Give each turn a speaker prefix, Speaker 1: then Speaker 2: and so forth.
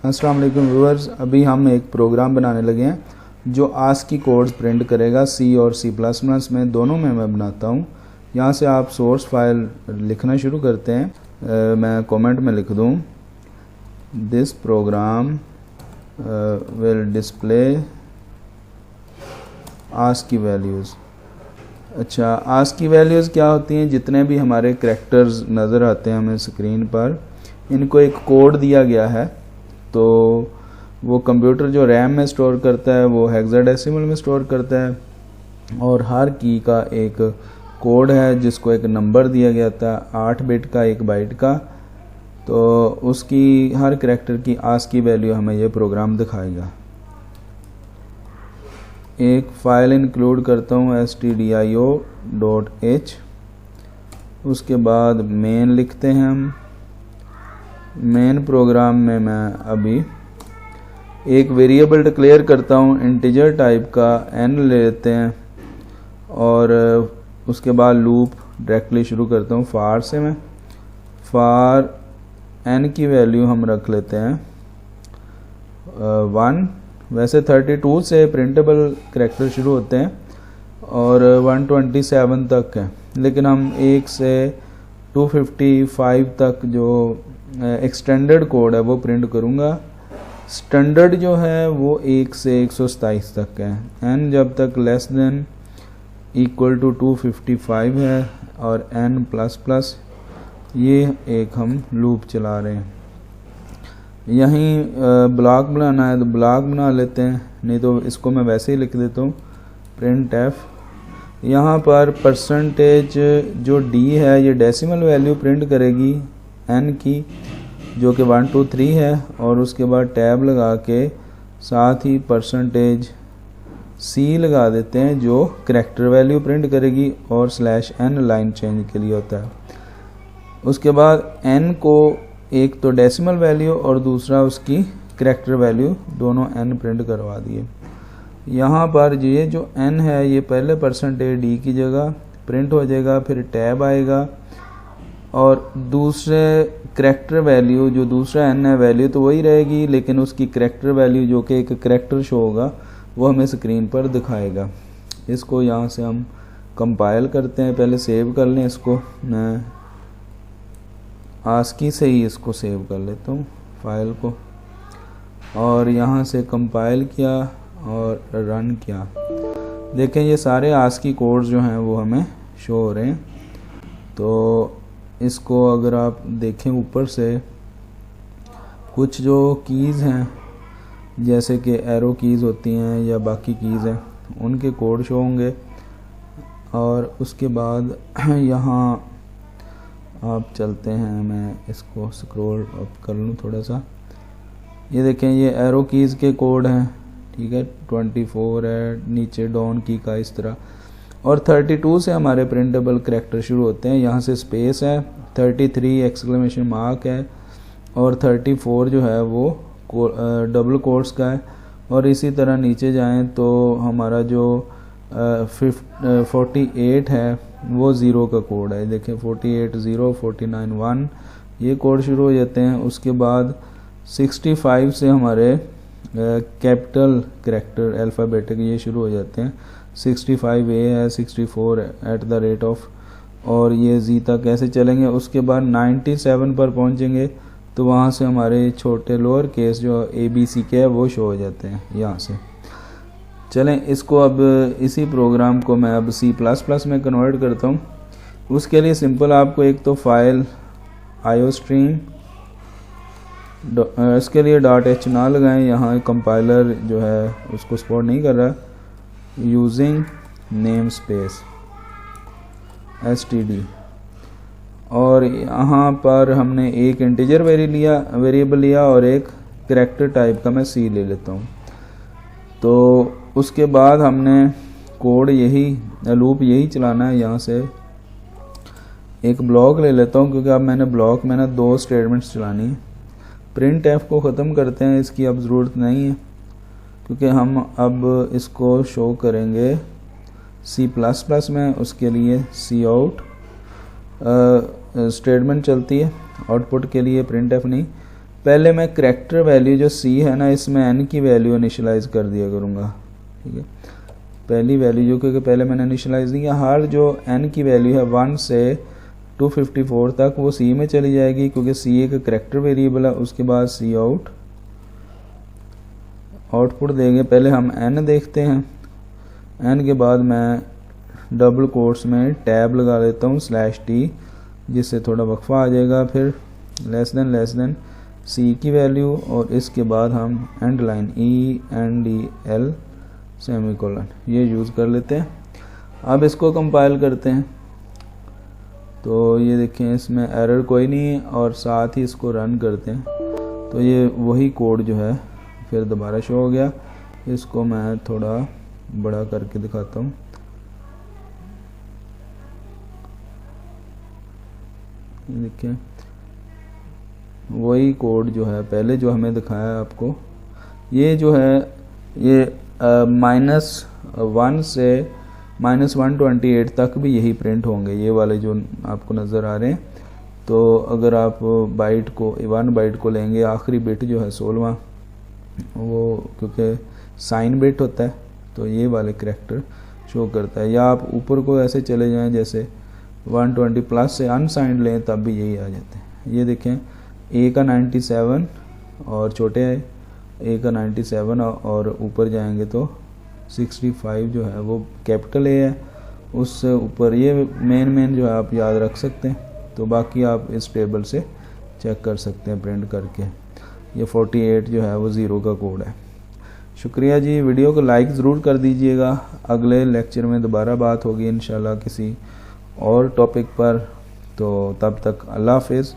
Speaker 1: अस्सलाम वालेकुम व्यूअर्स, अभी हम एक प्रोग्राम बनाने लगे हैं जो आस्की कोड्स प्रिंट करेगा। सी और सी प्लस प्लस में दोनों में मैं बनाता हूँ। यहाँ से आप सोर्स फाइल लिखना शुरू करते हैं। मैं कमेंट में लिख दूँ this program will display ASCII values. अच्छा, आस्की वैल्यूज़ क्या होती हैं? जितने भी हमारे करैक्टर्स नज़र आते हैं हमें स्क्रीन पर, इनको एक कोड दिया गया है। तो वो कंप्यूटर जो रैम में स्टोर करता है वो हेक्साडेसिमल में स्टोर करता है, और हर की का एक कोड है जिसको एक नंबर दिया गया था 8 बिट का 1 बाइट का। तो उसकी हर करैक्टर की आस्की वैल्यू हमें ये प्रोग्राम दिखाएगा। एक फ़ाइल इंक्लूड करता हूँ stdio.h। उसके बाद मेन लिखते हैं हम। मेन प्रोग्राम में मैं अभी एक वेरिएबल डिक्लेयर करता हूँ इंटीजर टाइप का, n ले लेते हैं, और उसके बाद लूप डायरेक्टली शुरू करता हूँ फार से। मैं फार n की वैल्यू हम रख लेते हैं 1। वैसे 32 से प्रिंटेबल करैक्टर शुरू होते हैं और 127 तक है, लेकिन हम 1 से 255 तक जो एक्सटेंडेड कोड है वो प्रिंट करूँगा। स्टैंडर्ड जो है वो 1 से 127 तक है। n जब तक लेस देन इक्वल टू 255 है, और n प्लस प्लस, ये एक हम लूप चला रहे हैं। यहीं ब्लॉक बनाना है तो ब्लॉक बना लेते हैं, नहीं तो इसको मैं वैसे ही लिख देता हूँ प्रिंट एफ। यहाँ पर परसेंटेज जो d है ये डेसिमल वैल्यू प्रिंट करेगी n की, जो कि 123 है, और उसके बाद टैब लगा के साथ ही परसेंटेज c लगा देते हैं जो करैक्टर वैल्यू प्रिंट करेगी, और /n लाइन चेंज के लिए होता है। उसके बाद n को एक तो डेसिमल वैल्यू और दूसरा उसकी करैक्टर वैल्यू, दोनों n प्रिंट करवा दिए। यहाँ पर ये जो n है ये पहले परसेंटेज d की जगह प्रिंट हो जाएगा, फिर टैब आएगा, और दूसरे करैक्टर वैल्यू जो दूसरा n है वैल्यू तो वही रहेगी, लेकिन उसकी करैक्टर वैल्यू जो कि एक करैक्टर शो होगा वो हमें स्क्रीन पर दिखाएगा। इसको यहाँ से हम कंपाइल करते हैं। पहले सेव कर लें इसको, मैं आस्की से ही इसको सेव कर लेता हूँ फाइल को, और यहाँ से कंपाइल किया और रन किया। देखें ये सारे आस्की कोड्स जो हैं वो हमें शो हो रहे हैं। तो इसको अगर आप देखें ऊपर से, कुछ जो कीज़ हैं जैसे कि एरो कीज़ होती हैं या बाकी कीज़ हैं उनके कोड शो होंगे। और उसके बाद यहाँ आप चलते हैं, मैं इसको स्क्रॉल अप कर लूँ थोड़ा सा। ये देखें ये एरो कीज़ के कोड हैं, ठीक है, 24 है नीचे डाउन की का इस तरह, और 32 से हमारे प्रिंटेबल करैक्टर शुरू होते हैं। यहाँ से स्पेस है, 33 एक्सक्लेमेशन मार्क है, और 34 जो है वो डबल कोट्स का है। और इसी तरह नीचे जाएं तो हमारा जो 48 है वो 0 का कोड है। देखें 48 0, 49 1, ये कोड शुरू हो जाते हैं। उसके बाद 65 से हमारे कैपिटल करैक्टर अल्फ़ाबेटिक ये शुरू हो जाते हैं। 65A है, 64 @ और ये Z तक ऐसे चलेंगे। उसके बाद 97 पर पहुंचेंगे तो वहाँ से हमारे छोटे लोअर केस जो ABC के है वो शो हो जाते हैं यहाँ से। चलें इसको अब इसी प्रोग्राम को मैं अब C++ में कन्वर्ट करता हूँ। उसके लिए सिंपल आपको एक तो फाइल iostream, इसके लिए .h ना लगाएं, यहाँ कंपाइलर जो है उसको सपोर्ट नहीं कर रहा। यूजिंग नेम स्पेस std, और यहाँ पर हमने एक इंटीजर वेरिएबल लिया और एक करैक्टर टाइप का मैं c ले लेता हूँ। तो उसके बाद हमने कोड यही लूप यही चलाना है। यहाँ से एक ब्लॉक ले लेता हूँ, क्योंकि अब मैंने ब्लॉक में ना 2 स्टेटमेंट्स चलानी है। प्रिंट एफ को ख़त्म करते हैं, इसकी अब ज़रूरत नहीं है, क्योंकि हम अब इसको शो करेंगे C++ में। उसके लिए cout स्टेटमेंट चलती है आउटपुट के लिए, प्रिंट एफ नहीं। पहले मैं करैक्टर वैल्यू जो सी है ना, इसमें एन की वैल्यू इनिशियलाइज़ कर दिया करूँगा, ठीक है। पहली वैल्यू जो क्योंकि पहले मैंने इनिशियलाइज़ दिया, हर जो एन की वैल्यू है 1 से 254 तक वो सी में चली जाएगी, क्योंकि सी एक करैक्टर वेरिएबल है। उसके बाद सी आउटपुट देंगे। पहले हम एन देखते हैं, एन के बाद मैं डबल कोट्स में टैब लगा देता हूँ /t, जिससे थोड़ा वक्फा आ जाएगा। फिर लेस देन सी की वैल्यू, और इसके बाद हम एंड लाइन ENDL सेमीकोलन ये यूज़ कर लेते हैं। अब इसको कंपाइल करते हैं, तो ये देखें इसमें एरर कोई नहीं है, और साथ ही इसको रन करते हैं तो ये वही कोड जो है फिर दोबारा शो हो गया। इसको मैं थोड़ा बड़ा करके दिखाता हूँ। देखिए वही कोड जो है पहले जो हमें दिखाया आपको, ये जो है ये -1 से -128 तक भी यही प्रिंट होंगे, ये वाले जो आपको नज़र आ रहे हैं। तो अगर आप बाइट को 1 बाइट को लेंगे, आखिरी बिट जो है 16वां, वो क्योंकि साइन बिट होता है तो ये वाले करैक्टर शो करता है। या आप ऊपर को ऐसे चले जाएं, जैसे 120 प्लस से अनसाइंड लें तब भी यही आ जाते हैं। ये देखें ए का 97 और छोटे है ए का 97, और ऊपर जाएंगे तो 65 जो है वो कैपिटल ए है। उससे ऊपर ये मेन जो है आप याद रख सकते हैं, तो बाकी आप इस टेबल से चेक कर सकते हैं प्रिंट करके। ये 48 जो है वो 0 का कोड है। शुक्रिया जी, वीडियो को लाइक ज़रूर कर दीजिएगा। अगले लेक्चर में दोबारा बात होगी इंशाल्लाह किसी और टॉपिक पर। तो तब तक अल्लाह हाफिज़।